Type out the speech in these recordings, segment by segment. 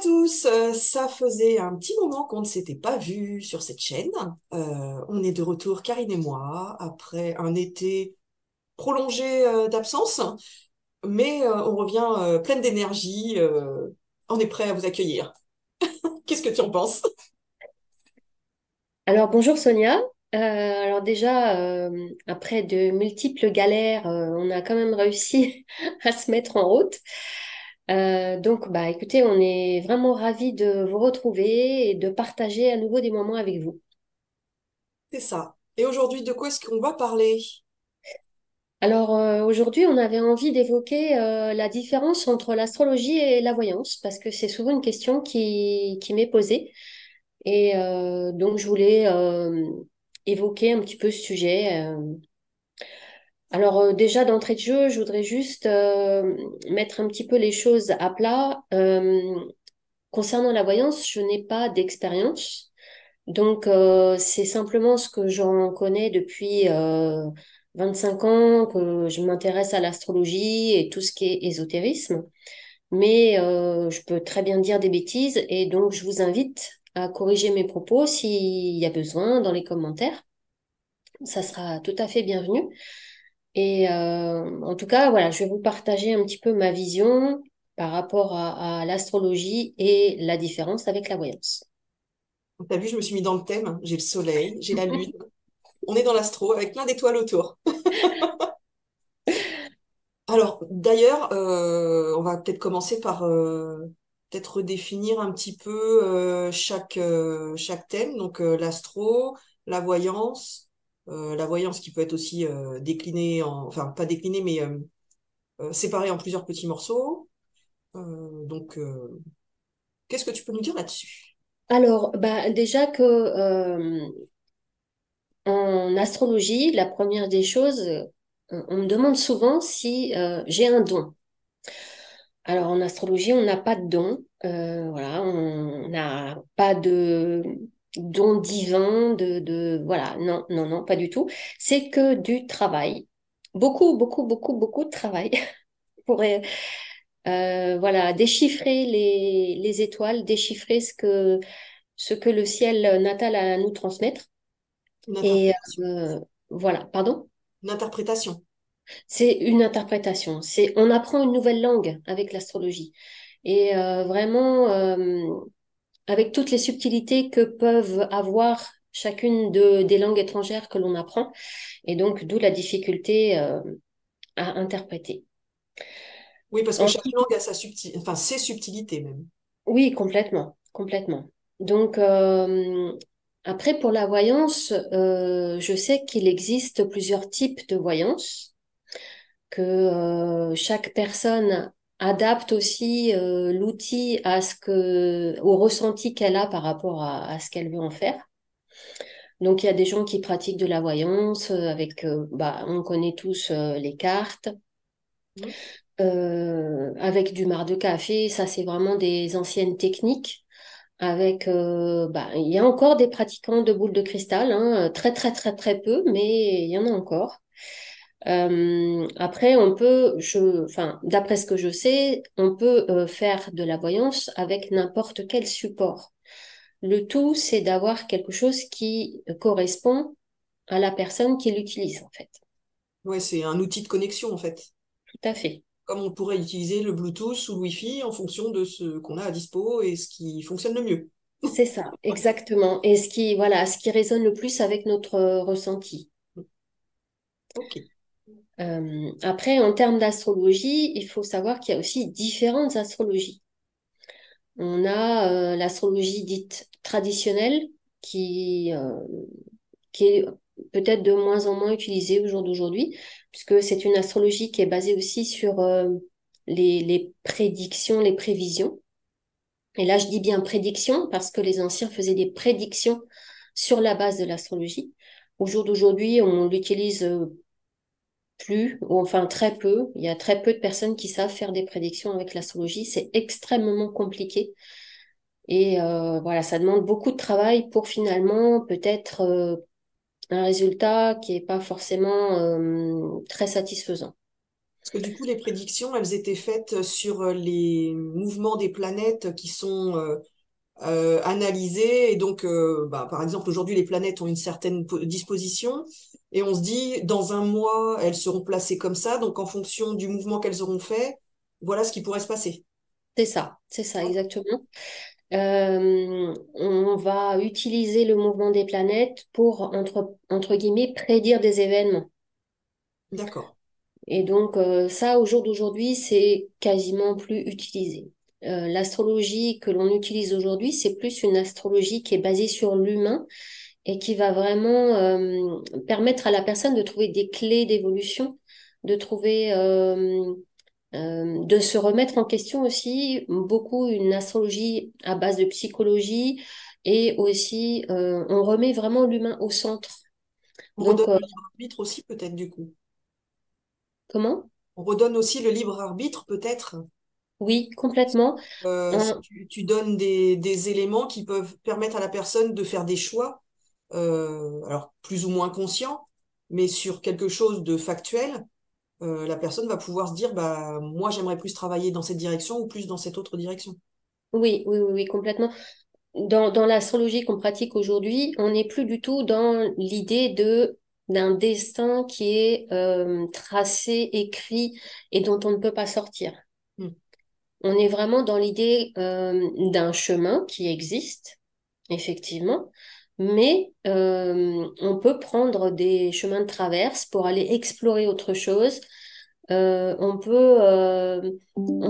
tous, ça faisait un petit moment qu'on ne s'était pas vu sur cette chaîne. On est de retour, Karine et moi, après un été prolongé d'absence, mais on revient pleine d'énergie. On est prêt à vous accueillir. Qu'est-ce que tu en penses? Alors bonjour Sonia. Alors déjà, après de multiples galères, on a quand même réussi à se mettre en route. Donc bah écoutez, on est vraiment ravis de vous retrouver et de partager à nouveau des moments avec vous. C'est ça. Et aujourd'hui, de quoi est-ce qu'on va parler? Alors aujourd'hui, on avait envie d'évoquer la différence entre l'astrologie et la voyance parce que c'est souvent une question qui m'est posée et donc je voulais évoquer un petit peu ce sujet. Alors déjà d'entrée de jeu, je voudrais juste mettre un petit peu les choses à plat. Concernant la voyance, je n'ai pas d'expérience. Donc c'est simplement ce que j'en connais depuis 25 ans, que je m'intéresse à l'astrologie et tout ce qui est ésotérisme. Mais je peux très bien dire des bêtises et donc je vous invite à corriger mes propos s'il y a besoin dans les commentaires. Ça sera tout à fait bienvenu. Et en tout cas, voilà, je vais vous partager un petit peu ma vision par rapport à l'astrologie et la différence avec la voyance. T'as vu, je me suis mis dans le thème. J'ai le soleil, j'ai la lune. On est dans l'astro avec plein d'étoiles autour. Alors, d'ailleurs, on va peut-être commencer par peut-être redéfinir un petit peu chaque thème. Donc, l'astro, la la voyance qui peut être aussi déclinée enfin, pas déclinée, mais séparée en plusieurs petits morceaux. Donc, qu'est-ce que tu peux nous dire là-dessus? Alors, bah, déjà que en astrologie, la première des choses, on me demande souvent si j'ai un don. Alors, en astrologie, on n'a pas de don. Voilà, on n'a pas de don divin, voilà, non, non, non, pas du tout. C'est que du travail. Beaucoup, beaucoup, beaucoup, beaucoup de travail pour voilà, déchiffrer les étoiles, déchiffrer ce que le ciel natal a à nous transmettre. Une Et interprétation. voilà, pardon. Une interprétation. C'est une interprétation. On apprend une nouvelle langue avec l'astrologie. Et vraiment, avec toutes les subtilités que peuvent avoir chacune des langues étrangères que l'on apprend. Et donc, d'où la difficulté à interpréter. Oui, parce que chaque Ensuite, langue a enfin, ses subtilités même. oui, complètement, complètement. Donc, après, pour la voyance, je sais qu'il existe plusieurs types de voyance, que chaque personne adapte aussi l'outil au ressenti qu'elle a par rapport à ce qu'elle veut en faire. Donc, il y a des gens qui pratiquent de la voyance avec, bah, on connaît tous les cartes, Mhm. avec du marc de café. Ça, c'est vraiment des anciennes techniques. Avec, bah, il y a encore des pratiquants de boules de cristal, hein, très très très très peu, mais il y en a encore. Après, enfin, d'après ce que je sais, on peut faire de la voyance avec n'importe quel support. Le tout, c'est d'avoir quelque chose qui correspond à la personne qui l'utilise, en fait. Ouais, c'est un outil de connexion en fait. Tout à fait. Comme on pourrait utiliser le Bluetooth ou le Wi-Fi en fonction de ce qu'on a à dispo et ce qui fonctionne le mieux. C'est ça, exactement. Et voilà, ce qui résonne le plus avec notre ressenti. Ok. Après, en termes d'astrologie, il faut savoir qu'il y a aussi différentes astrologies. On a l'astrologie dite traditionnelle qui, euh, qui est peut-être de moins en moins utilisée au jour d'aujourd'hui, puisque c'est une astrologie qui est basée aussi sur les prédictions, les prévisions. Et là, je dis bien prédiction parce que les anciens faisaient des prédictions sur la base de l'astrologie. Au jour d'aujourd'hui, on l'utilise plus, ou enfin très peu. Il y a très peu de personnes qui savent faire des prédictions avec l'astrologie. C'est extrêmement compliqué. Et voilà, ça demande beaucoup de travail pour finalement peut-être un résultat qui n'est pas forcément très satisfaisant. Parce que du coup, les prédictions, elles étaient faites sur les mouvements des planètes qui sont analysés. Et donc, bah, par exemple, aujourd'hui, les planètes ont une certaine disposition. Et on se dit, dans un mois, elles seront placées comme ça. Donc, en fonction du mouvement qu'elles auront fait, voilà ce qui pourrait se passer. C'est ça D'accord. exactement. On va utiliser le mouvement des planètes pour, entre guillemets, prédire des événements. D'accord. Et donc, ça, au jour d'aujourd'hui, c'est quasiment plus utilisé. L'astrologie que l'on utilise aujourd'hui, c'est plus une astrologie qui est basée sur l'humain et qui va vraiment permettre à la personne de trouver des clés d'évolution, de trouver, de se remettre en question aussi, beaucoup une astrologie à base de psychologie et aussi on remet vraiment l'humain au centre. On redonne Donc, le libre arbitre aussi, peut-être, du coup. comment? On redonne aussi le libre arbitre, peut-être. Oui, complètement. Si tu donnes des éléments qui peuvent permettre à la personne de faire des choix, alors plus ou moins conscients, mais sur quelque chose de factuel, la personne va pouvoir se dire, bah, moi, j'aimerais plus travailler dans cette direction ou plus dans cette autre direction. Oui, oui, oui, oui, complètement. Dans l'astrologie qu'on pratique aujourd'hui, on n'est plus du tout dans l'idée de d'un destin qui est tracé, écrit et dont on ne peut pas sortir. Hmm. On est vraiment dans l'idée d'un chemin qui existe, effectivement, mais on peut prendre des chemins de traverse pour aller explorer autre chose. On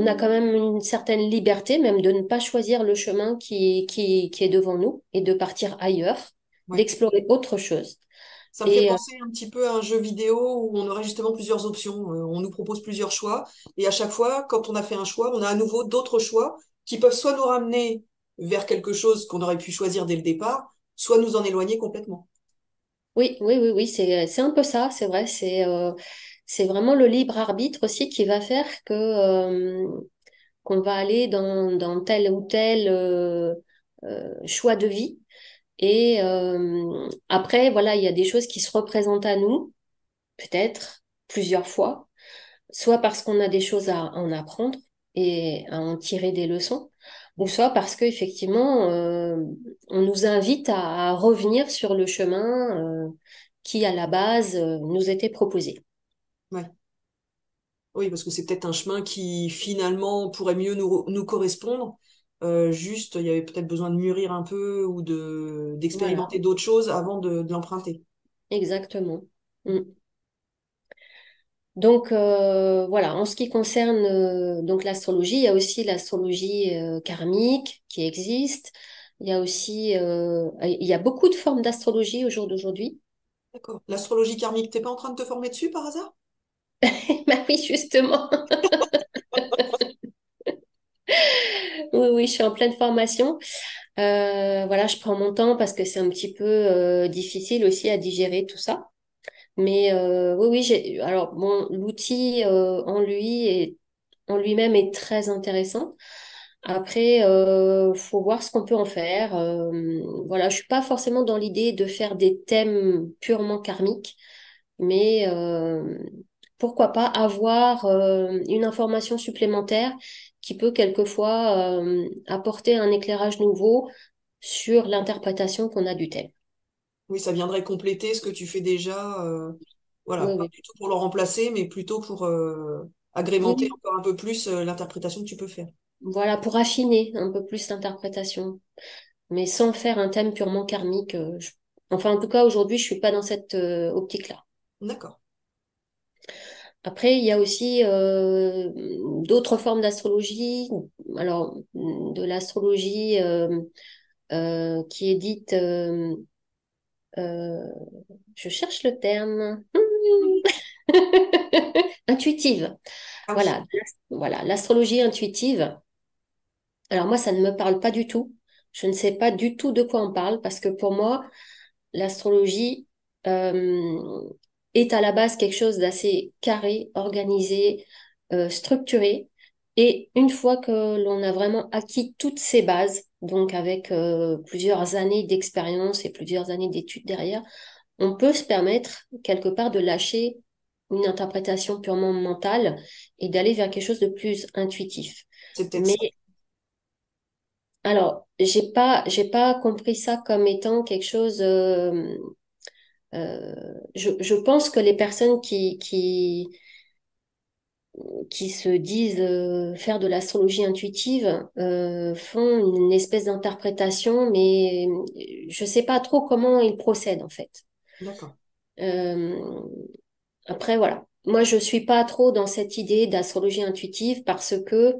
a quand même une certaine liberté, même de ne pas choisir le chemin qui est devant nous et de partir ailleurs, Ouais. d'explorer autre chose. Ça me fait Et penser un petit peu à un jeu vidéo où on aurait justement plusieurs options. On nous propose plusieurs choix. Et à chaque fois, quand on a fait un choix, on a à nouveau d'autres choix qui peuvent soit nous ramener vers quelque chose qu'on aurait pu choisir dès le départ, soit nous en éloigner complètement. oui, oui, oui, oui, c'est un peu ça, c'est vrai. C'est vraiment le libre arbitre aussi qui va faire que qu'on va aller dans tel ou tel choix de vie. Et après, voilà, il y a des choses qui se représentent à nous, peut-être plusieurs fois, soit parce qu'on a des choses à en apprendre et à en tirer des leçons, ou soit parce qu'effectivement, on nous invite à revenir sur le chemin qui, à la base, nous était proposé. Ouais. Oui, parce que c'est peut-être un chemin qui finalement pourrait mieux nous correspondre. Juste, il y avait peut-être besoin de mûrir un peu ou Voilà, d'expérimenter d'autres choses avant de l'emprunter. exactement. Mm. Donc voilà, en ce qui concerne donc l'astrologie, il y a aussi l'astrologie karmique qui existe. Il y a beaucoup de formes d'astrologie au jour d'aujourd'hui. D'accord. L'astrologie karmique, t'es pas en train de te former dessus par hasard? Bah oui, justement. Oui, oui, je suis en pleine formation. Voilà, je prends mon temps parce que c'est un petit peu difficile aussi à digérer tout ça. Mais oui, oui, alors bon, l'outil en lui-même est très intéressant. Après, faut voir ce qu'on peut en faire. Voilà, je suis pas forcément dans l'idée de faire des thèmes purement karmiques, mais pourquoi pas avoir une information supplémentaire qui peut quelquefois apporter un éclairage nouveau sur l'interprétation qu'on a du thème. Oui, ça viendrait compléter ce que tu fais déjà. Voilà, Oui, pas oui. du tout pour le remplacer, mais plutôt pour agrémenter Oui, encore un peu plus l'interprétation que tu peux faire. voilà, pour affiner un peu plus l'interprétation, mais sans faire un thème purement karmique. Enfin, en tout cas, aujourd'hui, je suis pas dans cette optique-là. D'accord. Après, il y a aussi d'autres formes d'astrologie. Alors, de l'astrologie qui est dite, euh, je cherche le terme, intuitive. Ah oui, Voilà, voilà, l'astrologie intuitive. Alors moi, ça ne me parle pas du tout. Je ne sais pas du tout de quoi on parle parce que pour moi, l'astrologie est à la base quelque chose d'assez carré, organisé, structuré. Et une fois que l'on a vraiment acquis toutes ces bases, donc avec plusieurs années d'expérience et plusieurs années d'études derrière, on peut se permettre quelque part de lâcher une interprétation purement mentale et d'aller vers quelque chose de plus intuitif. C'est peut-être Mais ça. alors, j'ai pas compris ça comme étant quelque chose. Je pense que les personnes qui se disent faire de l'astrologie intuitive font une espèce d'interprétation, mais je sais pas trop comment ils procèdent en fait. D'accord. Euh, Après, voilà. Moi, je suis pas trop dans cette idée d'astrologie intuitive parce que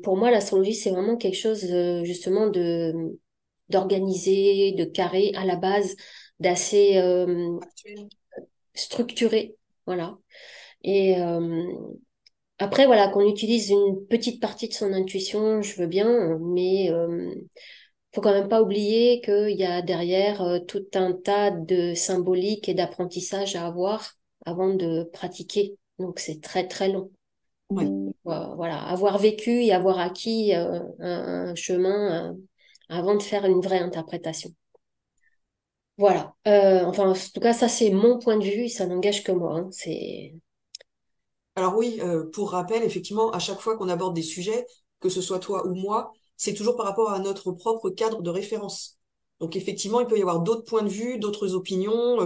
pour moi, l'astrologie, c'est vraiment quelque chose justement de d'organisé, de carré à la base, d'assez Actuel. structuré. Voilà. Et après, voilà, qu'on utilise une petite partie de son intuition, je veux bien, mais faut quand même pas oublier qu'il y a derrière tout un tas de symboliques et d'apprentissage à avoir avant de pratiquer. Donc, c'est très, très long. Ouais. Voilà, avoir vécu et avoir acquis un chemin avant de faire une vraie interprétation. Voilà. Enfin, en tout cas, ça, c'est mon point de vue et ça n'engage que moi, hein. C'est... Alors oui, pour rappel, effectivement, à chaque fois qu'on aborde des sujets, que ce soit toi ou moi, c'est toujours par rapport à notre propre cadre de référence. Donc effectivement, il peut y avoir d'autres points de vue, d'autres opinions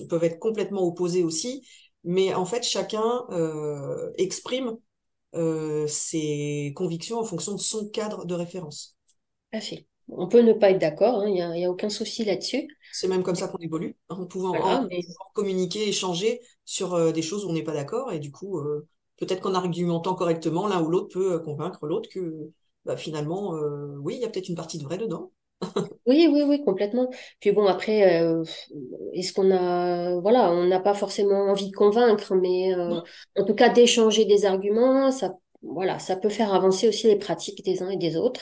peuvent être complètement opposées aussi, mais en fait, chacun exprime ses convictions en fonction de son cadre de référence. Tout à fait. On peut ne pas être d'accord, hein, il y a aucun souci là-dessus. C'est même comme ça qu'on évolue, hein, en Voilà, mais pouvant communiquer, échanger sur des choses où on n'est pas d'accord, et du coup, peut-être qu'en argumentant correctement, l'un ou l'autre peut convaincre l'autre que bah, finalement, oui, il y a peut-être une partie de vrai dedans. oui, oui, oui, complètement. Puis bon, après, est-ce qu'on a, voilà, on n'a pas forcément envie de convaincre, mais en tout cas d'échanger des arguments, ça, voilà, ça peut faire avancer aussi les pratiques des uns et des autres.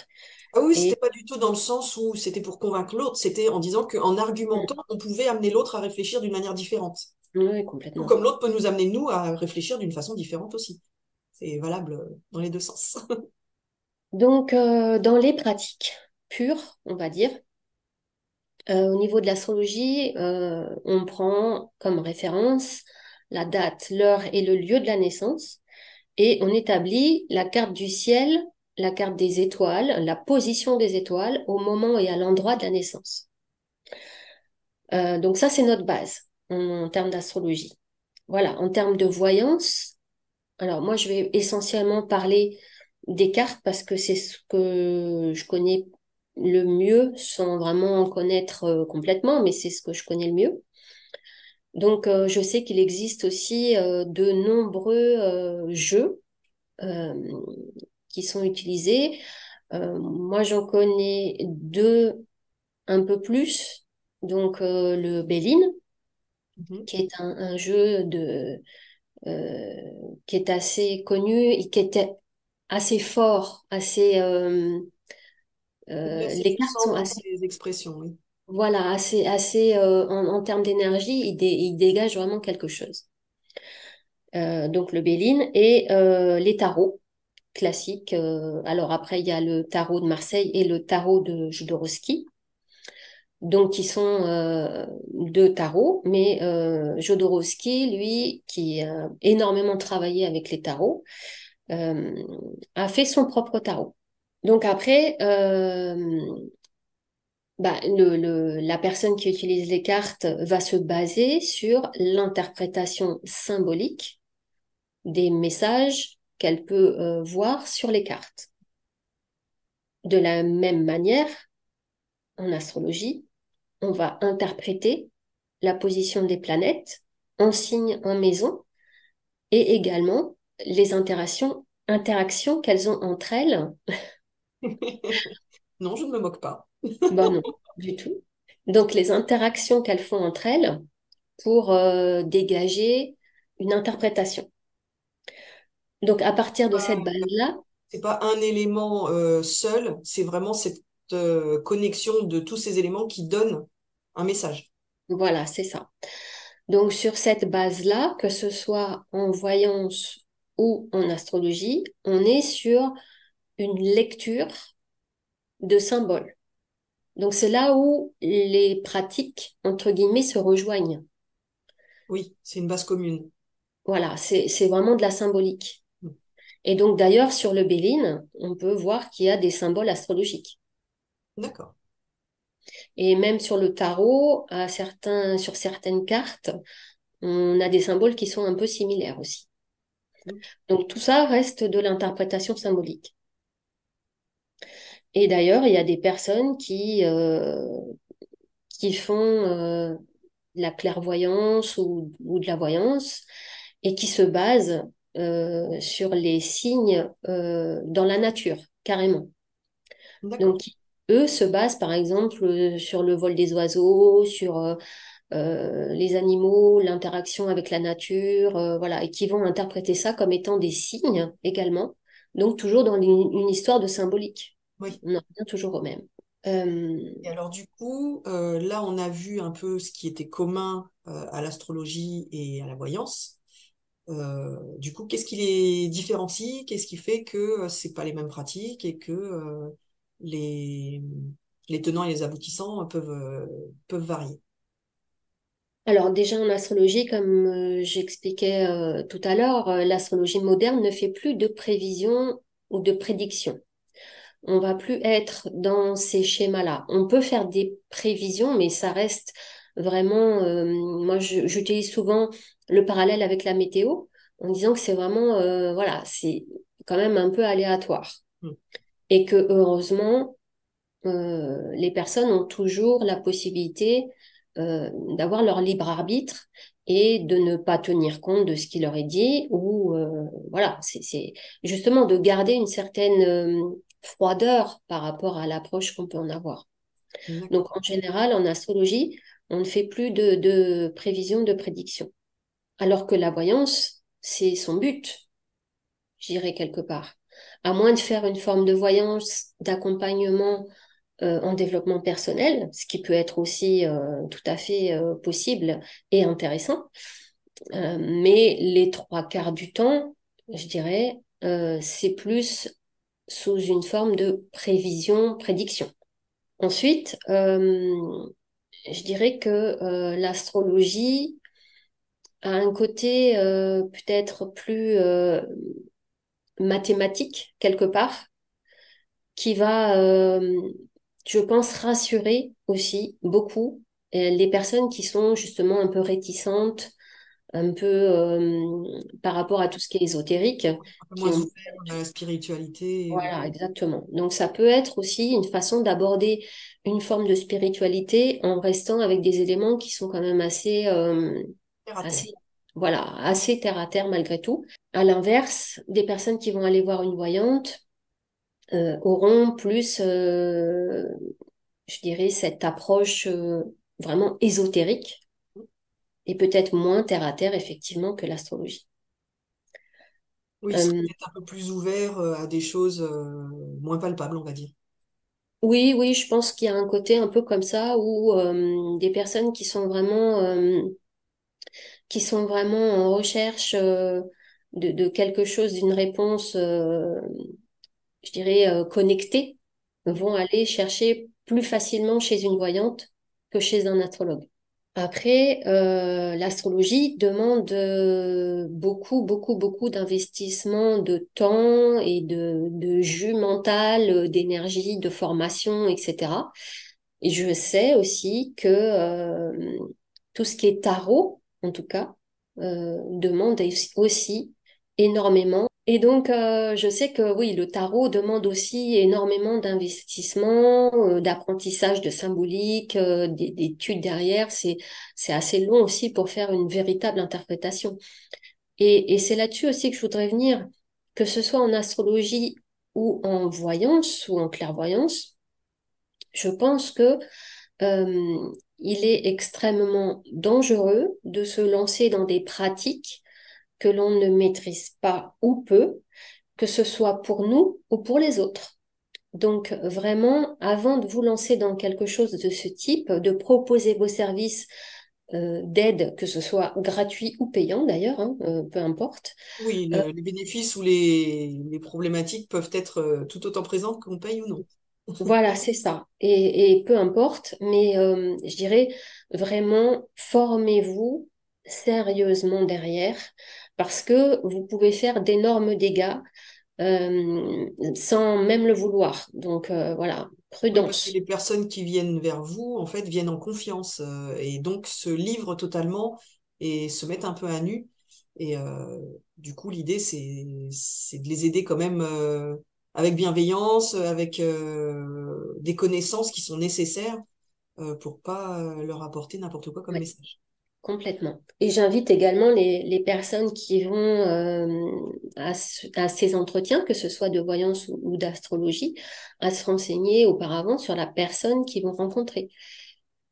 Ah oui, c'était Et pas du tout dans le sens où c'était pour convaincre l'autre, c'était en disant qu'en argumentant, on pouvait amener l'autre à réfléchir d'une manière différente. oui, Tout complètement. comme l'autre peut nous amener, nous, à réfléchir d'une façon différente aussi. C'est valable dans les deux sens. Donc, dans les pratiques pures, on va dire, au niveau de l'astrologie, on prend comme référence la date, l'heure et le lieu de la naissance. Et on établit la carte du ciel, la carte des étoiles, la position des étoiles au moment et à l'endroit de la naissance. Donc ça, c'est notre base en termes d'astrologie. Voilà, en termes de voyance, alors moi, je vais essentiellement parler des cartes parce que c'est ce que je connais le mieux sans vraiment en connaître complètement, mais c'est ce que je connais le mieux. Donc, je sais qu'il existe aussi de nombreux jeux euh, qui sont utilisés. Moi, j'en connais deux un peu plus. Donc, le Béline, Mhm. qui est un jeu qui est assez connu et qui était assez fort, Il est assez les cartes puissant sont dans assez, ses expressions, oui. voilà, assez en termes d'énergie, il dégage vraiment quelque chose. Donc, le Béline et les tarots classiques. Alors après, il y a le tarot de Marseille et le tarot de Jodorowsky. Donc, qui sont deux tarots, mais Jodorowsky, lui, qui a énormément travaillé avec les tarots, euh, a fait son propre tarot. Donc après, bah, la personne qui utilise les cartes va se baser sur l'interprétation symbolique des messages qu'elle peut voir sur les cartes. De la même manière, en astrologie, on va interpréter la position des planètes en signe, en maison, et également les interactions qu'elles ont entre elles. Non, je ne me moque pas. Ben non, du tout. Donc les interactions qu'elles font entre elles pour dégager une interprétation. Donc à partir de cette base-là, C'est pas un élément seul, c'est vraiment cette connexion de tous ces éléments qui donnent un message. voilà, c'est ça. Donc sur cette base-là, que ce soit en voyance ou en astrologie, on est sur une lecture de symboles. Donc c'est là où les pratiques, entre guillemets, se rejoignent. Oui, c'est une base commune. Voilà, c'est vraiment de la symbolique. Mm. Et donc d'ailleurs, sur le Béline, on peut voir qu'il y a des symboles astrologiques. D'accord. Et même sur le tarot, sur certaines cartes, on a des symboles qui sont un peu similaires aussi. Ok. Donc tout ça reste de l'interprétation symbolique. Et d'ailleurs, il y a des personnes qui font de la clairvoyance ou de la voyance et qui se basent sur les signes dans la nature, carrément. D'accord. Donc, eux se basent par exemple sur le vol des oiseaux, sur les animaux, l'interaction avec la nature, voilà, et qui vont interpréter ça comme étant des signes également. Donc, toujours dans une histoire de symbolique. Oui. On en revient toujours au même. Euh, Et alors du coup, là, on a vu un peu ce qui était commun à l'astrologie et à la voyance. Du coup, qu'est-ce qui les différencie? Qu'est-ce qui fait que c'est pas les mêmes pratiques et que les, les tenants et les aboutissants peuvent varier? alors déjà en astrologie, comme j'expliquais tout à l'heure, l'astrologie moderne ne fait plus de prévision ou de prédiction. On va plus être dans ces schémas-là. On peut faire des prévisions, mais ça reste vraiment. Moi, j'utilise souvent le parallèle avec la météo en disant que c'est vraiment, voilà, c'est quand même un peu aléatoire. Hmm. Et que heureusement, les personnes ont toujours la possibilité d'avoir leur libre arbitre et de ne pas tenir compte de ce qui leur est dit ou voilà, c'est justement de garder une certaine froideur par rapport à l'approche qu'on peut en avoir. D'accord. Donc en général, en astrologie, on ne fait plus de prévision, de prédiction. Alors que la voyance, c'est son but, j'irais quelque part. À moins de faire une forme de voyance, d'accompagnement en développement personnel, ce qui peut être aussi tout à fait possible et intéressant. Mais les trois quarts du temps, je dirais, c'est plus sous une forme de prévision, prédiction. Ensuite, je dirais que l'astrologie a un côté peut-être plus mathématique quelque part, qui va, je pense, rassurer aussi beaucoup les personnes qui sont justement un peu réticentes, un peu par rapport à tout ce qui est ésotérique, Un peu qui moins ont... ouvert à la spiritualité. Voilà, exactement. Donc ça peut être aussi une façon d'aborder une forme de spiritualité en restant avec des éléments qui sont quand même Terre à terre. assez, voilà, assez terre à terre malgré tout. À l'inverse, des personnes qui vont aller voir une voyante auront plus, je dirais, cette approche vraiment ésotérique et peut-être moins terre à terre, effectivement, que l'astrologie. Oui, ils sont Euh, peut-être un peu plus ouverts à des choses moins palpables, on va dire. oui, oui, je pense qu'il y a un côté un peu comme ça où des personnes qui sont vraiment en recherche de quelque chose, d'une réponse, je dirais, connectée, vont aller chercher plus facilement chez une voyante que chez un astrologue. Après, l'astrologie demande beaucoup, beaucoup, beaucoup d'investissement de temps et de jus mental, d'énergie, de formation, etc. Et je sais aussi que tout ce qui est tarot, en tout cas, demande aussi énormément. Et donc, je sais que oui, le tarot demande aussi énormément d'investissement, d'apprentissage de symbolique, d'études derrière. C'est assez long aussi pour faire une véritable interprétation. Et c'est là-dessus aussi que je voudrais venir, que ce soit en astrologie ou en voyance ou en clairvoyance. Je pense que il est extrêmement dangereux de se lancer dans des pratiques que l'on ne maîtrise pas ou peu, que ce soit pour nous ou pour les autres. Donc vraiment, avant de vous lancer dans quelque chose de ce type, de proposer vos services d'aide, que ce soit gratuit ou payant d'ailleurs, hein, peu importe. Oui, Euh, les bénéfices ou les problématiques peuvent être tout autant présentes qu'on paye ou non. voilà, c'est ça. Et peu importe, mais je dirais vraiment, formez-vous sérieusement derrière parce que vous pouvez faire d'énormes dégâts sans même le vouloir. Donc voilà, Oui, parce que prudence. les personnes qui viennent vers vous, en fait, viennent en confiance et donc se livrent totalement et se mettent un peu à nu. Et du coup, l'idée, c'est de les aider quand même avec bienveillance, avec des connaissances qui sont nécessaires pour pas leur apporter n'importe quoi comme Ouais. message. Complètement. Et j'invite également les personnes qui vont à ces entretiens, que ce soit de voyance ou d'astrologie, à se renseigner auparavant sur la personne qu'ils vont rencontrer.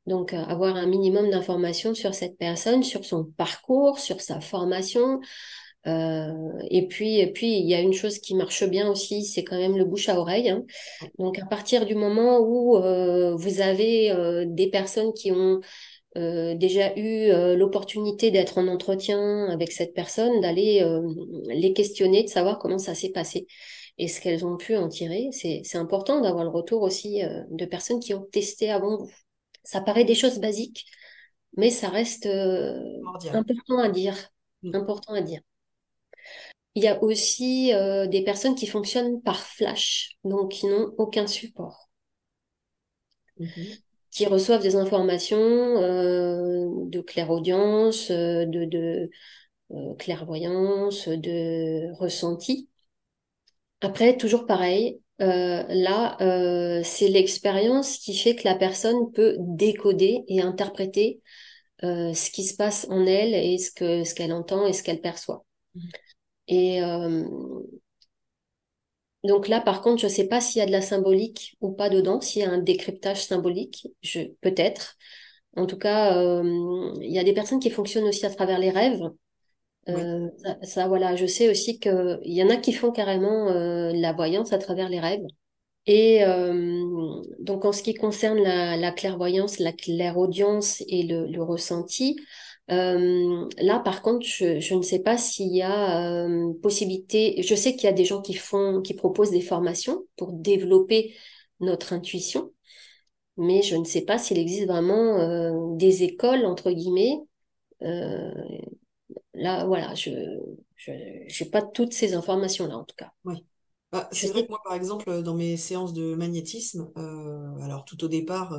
Donc, avoir un minimum d'informations sur cette personne, sur son parcours, sur sa formation. Et puis, il y a une chose qui marche bien aussi, c'est quand même le bouche à oreille, hein. Ouais. Donc, à partir du moment où vous avez des personnes qui ont déjà eu l'opportunité d'être en entretien avec cette personne, d'aller les questionner, de savoir comment ça s'est passé et ce qu'elles ont pu en tirer. C'est important d'avoir le retour aussi de personnes qui ont testé avant vous. Ça paraît des choses basiques, mais ça reste Primordial. important à dire. Mm. Important à dire. Il y a aussi des personnes qui fonctionnent par flash, donc qui n'ont aucun support, Mhm. qui reçoivent des informations de clairaudience, de clairvoyance, de ressenti. Après, toujours pareil, là, c'est l'expérience qui fait que la personne peut décoder et interpréter ce qui se passe en elle et ce qu'elle entend et ce qu'elle perçoit. Mhm. Et donc là, par contre, je ne sais pas s'il y a de la symbolique ou pas dedans, s'il y a un décryptage symbolique, peut-être. En tout cas, il y a des personnes qui fonctionnent aussi à travers les rêves. Oui, Voilà, je sais aussi qu'il y en a qui font carrément la voyance à travers les rêves. Et donc, en ce qui concerne la clairvoyance, la clairaudience et le ressenti, là, par contre, je ne sais pas s'il y a possibilité. Je sais qu'il y a des gens qui proposent des formations pour développer notre intuition, mais je ne sais pas s'il existe vraiment des écoles, entre guillemets. Euh, Là, voilà, je, j'ai pas toutes ces informations-là, en tout cas. oui. Bah, Je c'est vrai sais. que moi, par exemple, dans mes séances de magnétisme, alors tout au départ,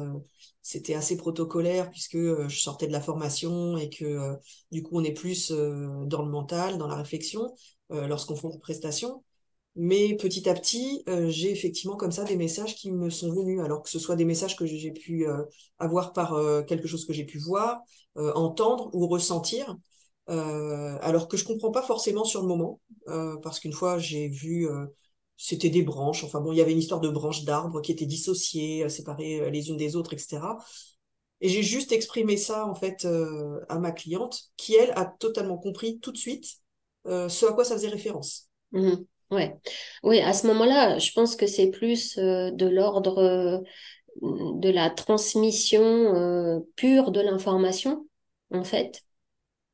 c'était assez protocolaire puisque je sortais de la formation et que du coup, on est plus dans le mental, dans la réflexion, lorsqu'on fait une prestation. Mais petit à petit, j'ai effectivement comme ça des messages qui me sont venus, alors que ce soit des messages que j'ai pu avoir par quelque chose que j'ai pu voir, entendre ou ressentir, alors que je comprends pas forcément sur le moment, parce qu'une fois j'ai vu, c'était des branches, enfin bon, il y avait une histoire de branches d'arbres qui étaient dissociées, séparées les unes des autres, etc. Et j'ai juste exprimé ça en fait à ma cliente, qui elle a totalement compris tout de suite ce à quoi ça faisait référence. Mhm. Ouais. Oui, à ce moment-là, je pense que c'est plus de l'ordre de la transmission pure de l'information, en fait.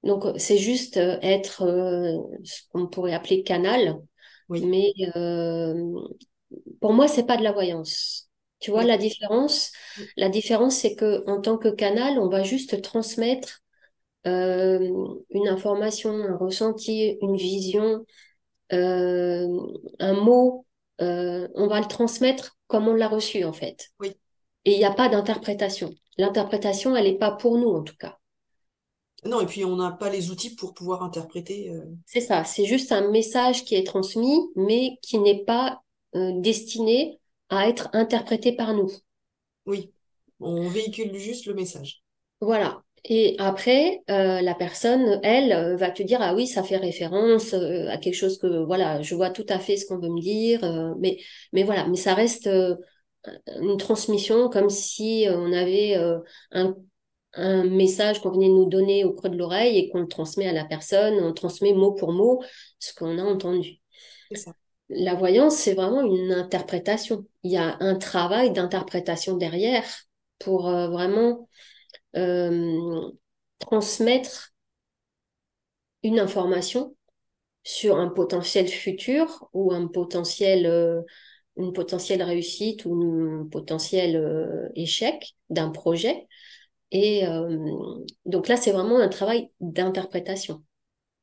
Donc, c'est juste être ce qu'on pourrait appeler canal, Oui, mais pour moi, c'est pas de la voyance. Tu vois, d'accord. la différence, c'est que en tant que canal, on va juste transmettre une information, un ressenti, une vision, euh, un mot, on va le transmettre comme on l'a reçu en fait. Oui. Et il n'y a pas d'interprétation. L'interprétation, elle n'est pas pour nous en tout cas. Non, et puis on n'a pas les outils pour pouvoir interpréter. C'est ça, c'est juste un message qui est transmis, mais qui n'est pas destiné à être interprété par nous. Oui, on véhicule juste le message. Voilà. Et après, la personne, elle, va te dire, ah oui, ça fait référence à quelque chose que, voilà, je vois tout à fait ce qu'on veut me dire, mais voilà, mais ça reste une transmission comme si on avait un, un message qu'on venait de nous donner au creux de l'oreille et qu'on le transmet à la personne, on transmet mot pour mot ce qu'on a entendu. C'est ça. La voyance, c'est vraiment une interprétation. Il y a un travail d'interprétation derrière pour vraiment euh, transmettre une information sur un potentiel futur ou une potentielle réussite ou un potentiel échec d'un projet. Et donc là, c'est vraiment un travail d'interprétation.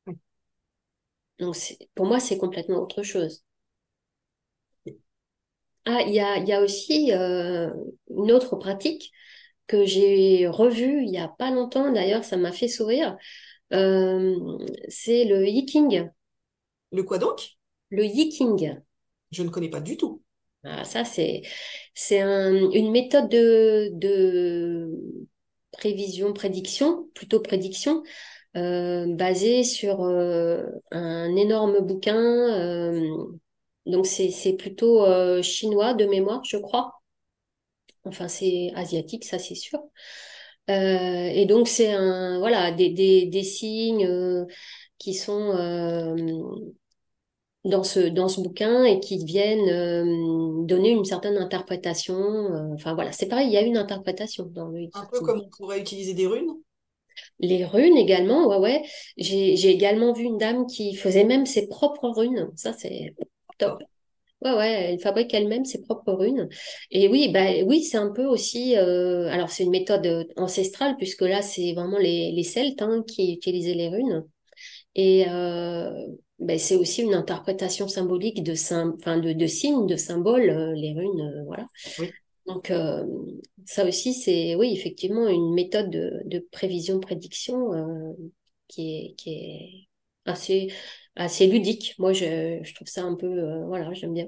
Oui. Donc pour moi, c'est complètement autre chose. Ah, il y a aussi une autre pratique que j'ai revue il y a pas longtemps. D'ailleurs, ça m'a fait sourire. Euh, c'est le yiking. Le quoi donc? Le yiking. Je ne connais pas du tout. Ah, ça, c'est une méthode de prévision, prédiction, plutôt prédiction, basée sur un énorme bouquin. Donc, c'est plutôt chinois de mémoire, je crois. Enfin, c'est asiatique, ça, c'est sûr. Et donc, c'est voilà, des signes qui sont dans ce bouquin et qui viennent donner une certaine interprétation. Enfin voilà, c'est pareil, il y a une interprétation dans le Un peu Viking. comme on pourrait utiliser des runes. Les runes également, ouais, ouais. J'ai également vu une dame qui faisait même ses propres runes. Ça, c'est top. D'accord. Ouais, ouais, elle fabrique elle-même ses propres runes. Et oui, bah, oui, c'est un peu aussi. Alors, c'est une méthode ancestrale, puisque là, c'est vraiment les Celtes hein, qui utilisaient les runes. Et ben, c'est aussi une interprétation symbolique enfin, de signes, de symboles, les runes, voilà. Oui. Donc ça aussi, c'est oui, effectivement, une méthode de prévision-prédiction qui est assez, assez ludique. Moi, je trouve ça un peu, voilà, j'aime bien.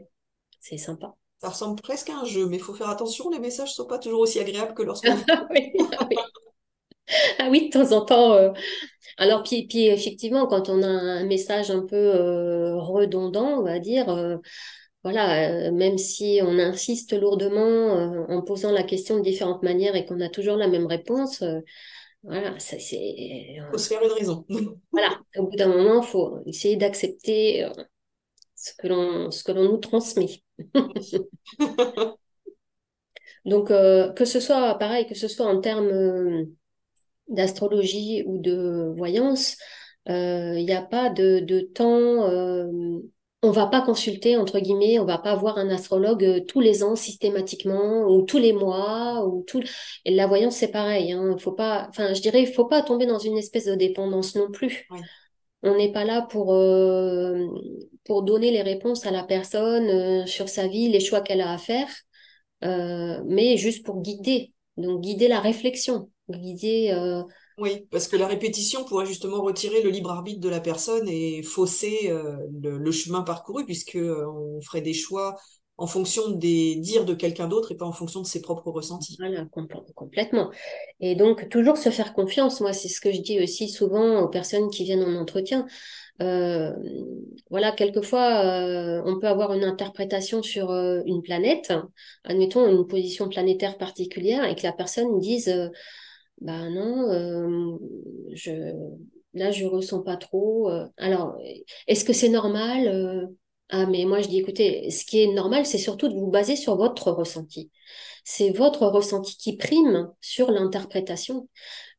C'est sympa. Ça ressemble presque à un jeu, mais il faut faire attention, les messages ne sont pas toujours aussi agréables que lorsqu'on les... Ah oui, ah oui. Ah oui, de temps en temps. Alors, puis effectivement, quand on a un message un peu redondant, on va dire, voilà, même si on insiste lourdement en posant la question de différentes manières et qu'on a toujours la même réponse, voilà, ça c'est faut se faire une raison. voilà. Au bout d'un moment, il faut essayer d'accepter ce que l'on nous transmet. Donc, que ce soit pareil, que ce soit en termes d'astrologie ou de voyance, il n'y a pas de temps. On va pas consulter, entre guillemets, on va pas voir un astrologue tous les ans systématiquement ou tous les mois ou tout. Et la voyance, c'est pareil. Hein, faut pas, enfin, je dirais, il faut pas tomber dans une espèce de dépendance non plus. Oui. On n'est pas là pour donner les réponses à la personne sur sa vie, les choix qu'elle a à faire, mais juste pour guider. Donc, guider la réflexion, guider. Oui, parce que la répétition pourrait justement retirer le libre arbitre de la personne et fausser le chemin parcouru, puisque on ferait des choix en fonction des dires de quelqu'un d'autre et pas en fonction de ses propres ressentis. Voilà, complètement. Et donc, toujours se faire confiance. Moi, c'est ce que je dis aussi souvent aux personnes qui viennent en entretien. Euh, voilà, quelquefois, on peut avoir une interprétation sur une planète, admettons une position planétaire particulière, et que la personne dise, bah non, je, là, je ressens pas trop. Alors, est-ce que c'est normal? Ah, mais moi, je dis, écoutez, ce qui est normal, c'est surtout de vous baser sur votre ressenti. C'est votre ressenti qui prime sur l'interprétation.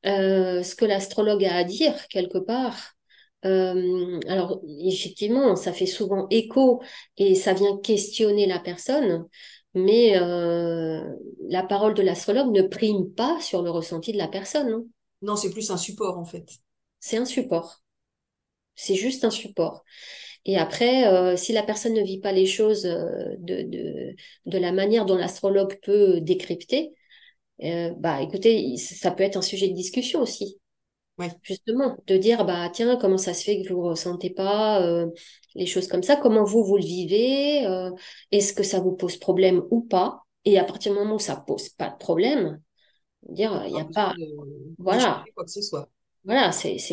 Ce que l'astrologue a à dire, quelque part. Alors, effectivement, ça fait souvent écho et ça vient questionner la personne, mais la parole de l'astrologue ne prime pas sur le ressenti de la personne. Hein. Non, c'est plus un support en fait. C'est un support. C'est juste un support. Et après, si la personne ne vit pas les choses de la manière dont l'astrologue peut décrypter, bah écoutez, ça peut être un sujet de discussion aussi. Oui. Justement, de dire, bah tiens, comment ça se fait que vous ne ressentez pas les choses comme ça? Comment vous le vivez? Est-ce que ça vous pose problème ou pas? Et à partir du moment où ça pose pas de problème, dire, il n'y Pas a besoin pas, voilà, d'échanger quoi que ce soit. voilà,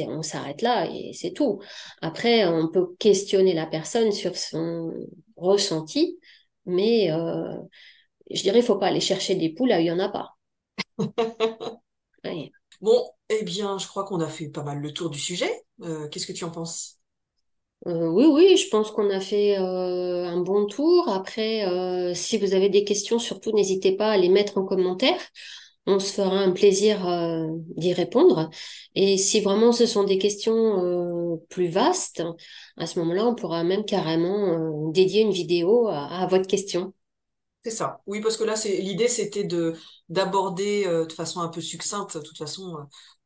on s'arrête là et c'est tout. Après, on peut questionner la personne sur son ressenti, mais je dirais, il faut pas aller chercher des poules là où il n'y en a pas. Ouais. Bon, eh bien, je crois qu'on a fait pas mal le tour du sujet. Qu'est-ce que tu en penses? Oui, oui, je pense qu'on a fait un bon tour. Après, si vous avez des questions, surtout n'hésitez pas à les mettre en commentaire. On se fera un plaisir d'y répondre. Et si vraiment ce sont des questions plus vastes, à ce moment-là, on pourra même carrément dédier une vidéo à votre question. C'est ça. Oui, parce que là, l'idée, c'était d'aborder de façon un peu succincte. De toute façon,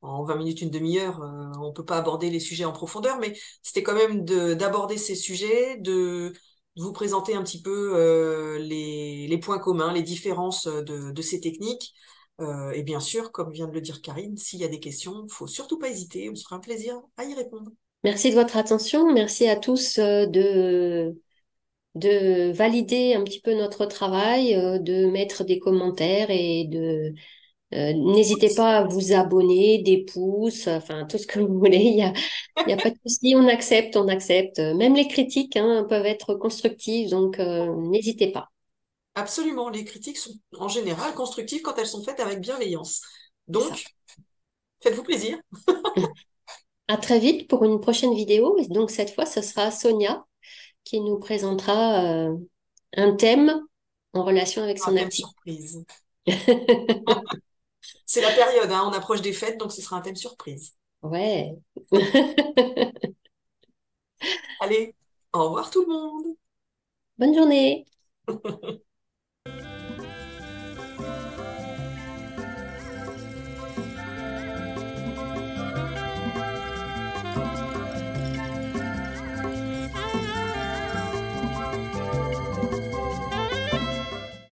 en 20 minutes, une demi-heure, on peut pas aborder les sujets en profondeur, mais c'était quand même d'aborder ces sujets, de vous présenter un petit peu les points communs, les différences de ces techniques. Et bien sûr, comme vient de le dire Karine, s'il y a des questions, faut surtout pas hésiter. On se fera un plaisir à y répondre. Merci de votre attention. Merci à tous de valider un petit peu notre travail, de mettre des commentaires et n'hésitez pas à vous abonner, des pouces, enfin tout ce que vous voulez. Il y a pas de souci, on accepte, on accepte. Même les critiques, hein, peuvent être constructives, donc n'hésitez pas. Absolument, les critiques sont en général constructives quand elles sont faites avec bienveillance. C'est ça. Donc, faites-vous plaisir. À très vite pour une prochaine vidéo. Et donc cette fois, ce sera Sonia qui nous présentera un thème en relation avec Un son thème activité. surprise. C'est la période, hein, on approche des fêtes, donc ce sera un thème surprise. Ouais. Allez, au revoir tout le monde. Bonne journée.